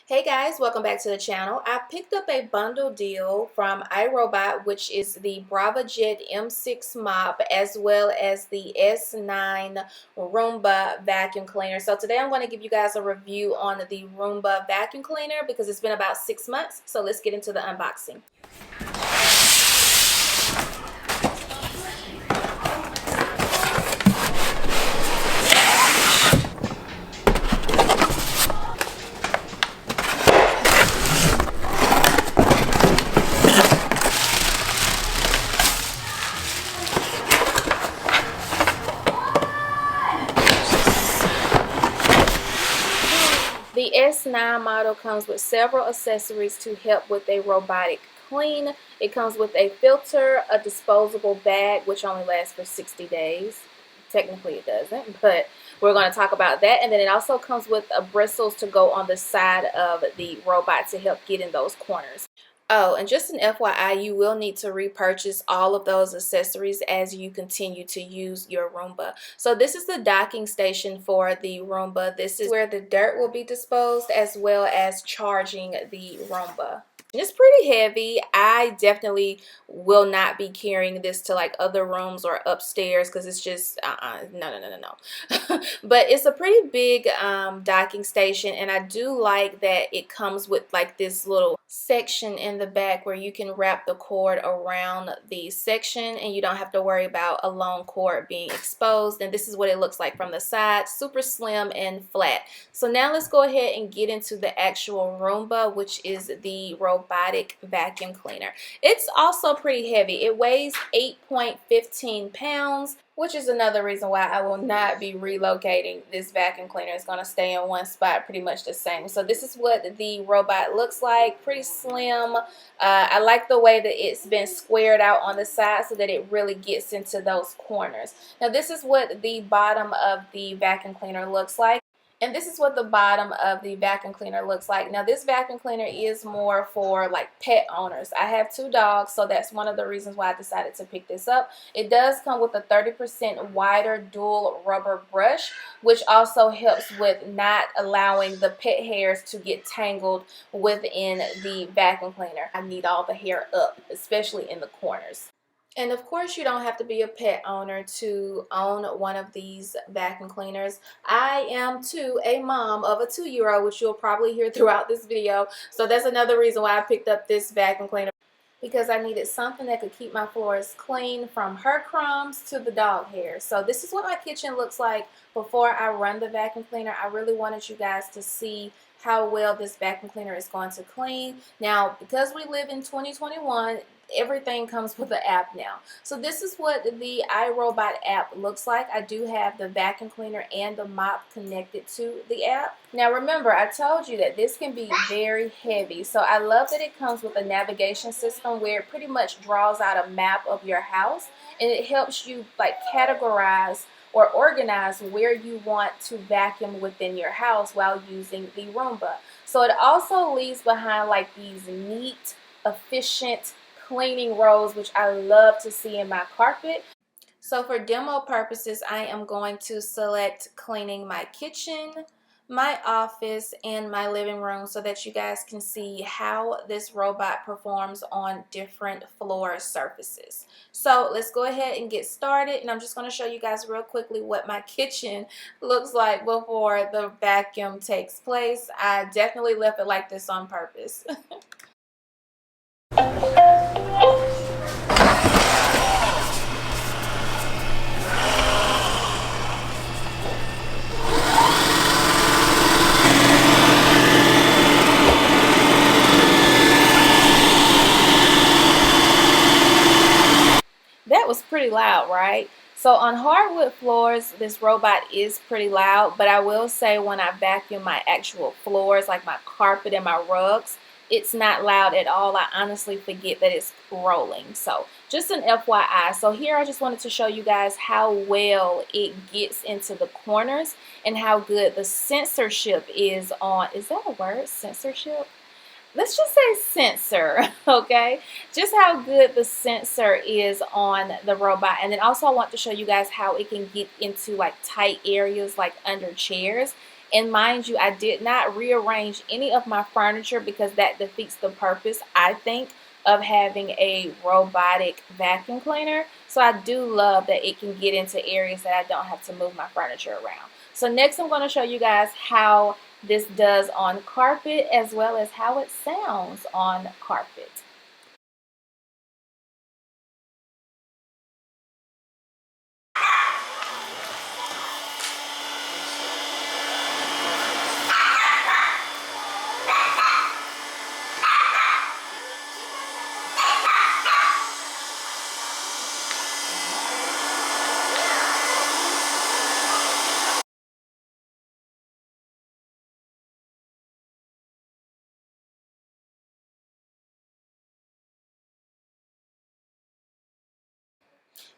Hey guys, welcome back to the channel. I picked up a bundle deal from iRobot, which is the BravaJet M6 mop as well as the S9 Roomba vacuum cleaner. So today I'm going to give you guys a review on the Roomba vacuum cleaner because it's been about 6 months. So let's get into the unboxing. The S9 model comes with several accessories to help with a robotic clean. It comes with a filter, a disposable bag, which only lasts for 60 days. Technically it doesn't, but we're going to talk about that. And then it also comes with bristles to go on the side of the robot to help get in those corners. Oh, and just an FYI, you will need to repurchase all of those accessories as you continue to use your Roomba. So this is the docking station for the Roomba. This is where the dirt will be disposed as well as charging the Roomba. It's pretty heavy. I definitely will not be carrying this to like other rooms or upstairs because it's just no. But it's a pretty big docking station, and I do like that it comes with like this little section in the back where you can wrap the cord around the section and you don't have to worry about a long cord being exposed. And this is what it looks like from the side, super slim and flat. So now let's go ahead and get into the actual Roomba, which is the robotic vacuum cleaner. It's also pretty heavy. It weighs 8.15 pounds, which is another reason why I will not be relocating this vacuum cleaner. It's going to stay in one spot pretty much the same. So this is what the robot looks like. Pretty slim. I like the way that it's been squared out on the side so that it really gets into those corners. Now this is what the bottom of the vacuum cleaner looks like. And this is what the bottom of the vacuum cleaner looks like. Now this vacuum cleaner is more for like pet owners. I have 2 dogs, so that's one of the reasons why I decided to pick this up. It does come with a 30% wider dual rubber brush, which also helps with not allowing the pet hairs to get tangled within the vacuum cleaner. I need all the hair up, especially in the corners. And of course, you don't have to be a pet owner to own one of these vacuum cleaners. I am too a mom of a 2-year-old, which you'll probably hear throughout this video. So that's another reason why I picked up this vacuum cleaner, because I needed something that could keep my floors clean from her crumbs to the dog hair. So this is what my kitchen looks like before I run the vacuum cleaner. I really wanted you guys to see how well this vacuum cleaner is going to clean. Now, because we live in 2021, everything comes with an app now. So this is what the iRobot app looks like. I do have the vacuum cleaner and the mop connected to the app. Now remember, I told you that this can be very heavy. So I love that it comes with a navigation system where it pretty much draws out a map of your house, and it helps you like categorize or organize where you want to vacuum within your house while using the Roomba. So it also leaves behind like these neat, efficient cleaning rows, which I love to see in my carpet. So for demo purposes, I am going to select cleaning my kitchen, my office, and my living room so that you guys can see how this robot performs on different floor surfaces. So let's go ahead and get started, and I'm just going to show you guys real quickly what my kitchen looks like before the vacuum takes place. I definitely left it like this on purpose. That was pretty loud, right? So on hardwood floors, this robot is pretty loud, but I will say when I vacuum my actual floors, like my carpet and my rugs, it's not loud at all. I honestly forget that it's rolling. So just an FYI. So here I just wanted to show you guys how well it gets into the corners and how good the censorship is on. Is that a word? Censorship? Let's just say sensor, okay? Just how good the sensor is on the robot. And then also I want to show you guys how it can get into like tight areas like under chairs. And mind you, I did not rearrange any of my furniture because that defeats the purpose, I think, of having a robotic vacuum cleaner. So I do love that it can get into areas that I don't have to move my furniture around. So next I'm going to show you guys how this does on carpet as well as how it sounds on carpet.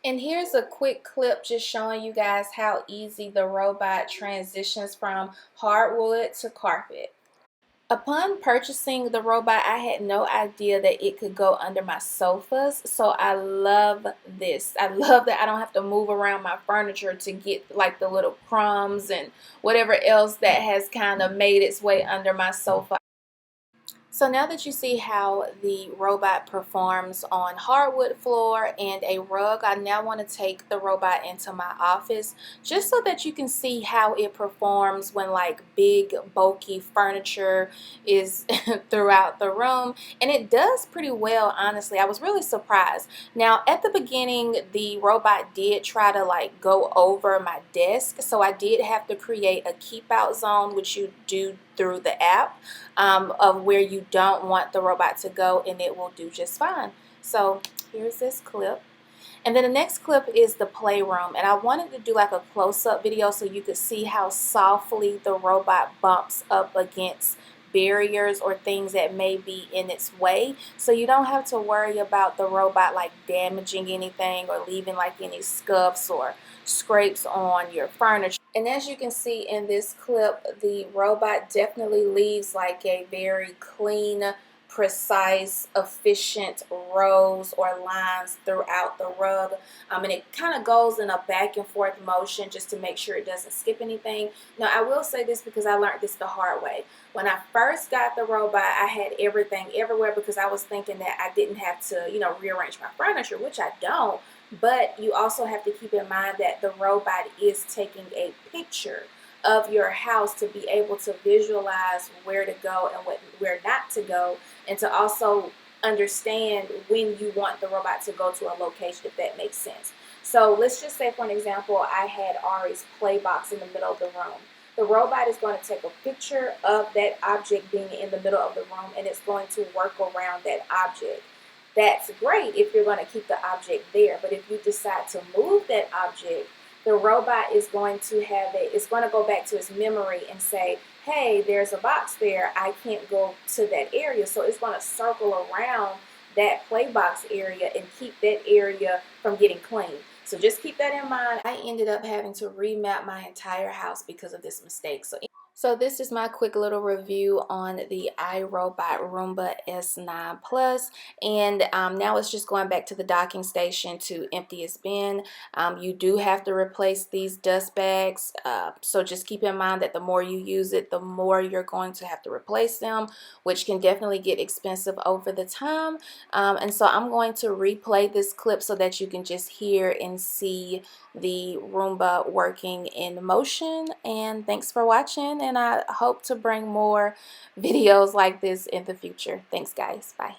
And here's a quick clip just showing you guys how easy the robot transitions from hardwood to carpet. Upon purchasing the robot, I had no idea that it could go under my sofas, so I love this. I love that I don't have to move around my furniture to get like the little crumbs and whatever else that has kind of made its way under my sofa. So now that you see how the robot performs on hardwood floor and a rug, I now want to take the robot into my office just so that you can see how it performs when like big bulky furniture is throughout the room. And it does pretty well, honestly. I was really surprised. Now at the beginning, the robot did try to like go over my desk, so I did have to create a keep out zone, which you do through the app, of where you don't want the robot to go, and it will do just fine. So here's this clip. And then the next clip is the playroom, and I wanted to do like a close-up video so you could see how softly the robot bumps up against barriers or things that may be in its way, so you don't have to worry about the robot like damaging anything or leaving like any scuffs or scrapes on your furniture. And as you can see in this clip, the robot definitely leaves like a very clean, precise, efficient rows or lines throughout the rug. And it kind of goes in a back and forth motion just to make sure it doesn't skip anything. Now, I will say this because I learned this the hard way. When I first got the robot, I had everything everywhere because I was thinking that I didn't have to, rearrange my furniture, which I don't. But you also have to keep in mind that the robot is taking a picture of your house to be able to visualize where to go and where not to go, and to also understand when you want the robot to go to a location, if that makes sense. So let's just say, for an example, I had Ari's play box in the middle of the room. The robot is going to take a picture of that object being in the middle of the room, and it's going to work around that object. That's great if you're going to keep the object there, but if you decide to move that object, the robot is going to it's going to go back to its memory and say, hey, there's a box there, I can't go to that area. So it's going to circle around that play box area and keep that area from getting clean. So just keep that in mind. I ended up having to remap my entire house because of this mistake. So this is my quick little review on the iRobot Roomba S9 Plus, and now it's just going back to the docking station to empty its bin. You do have to replace these dust bags, so just keep in mind that the more you use it, the more you're going to have to replace them, which can definitely get expensive over the time. And so I'm going to replay this clip so that you can just hear and see the Roomba working in motion. And thanks for watching, and I hope to bring more videos like this in the future. Thanks guys, bye.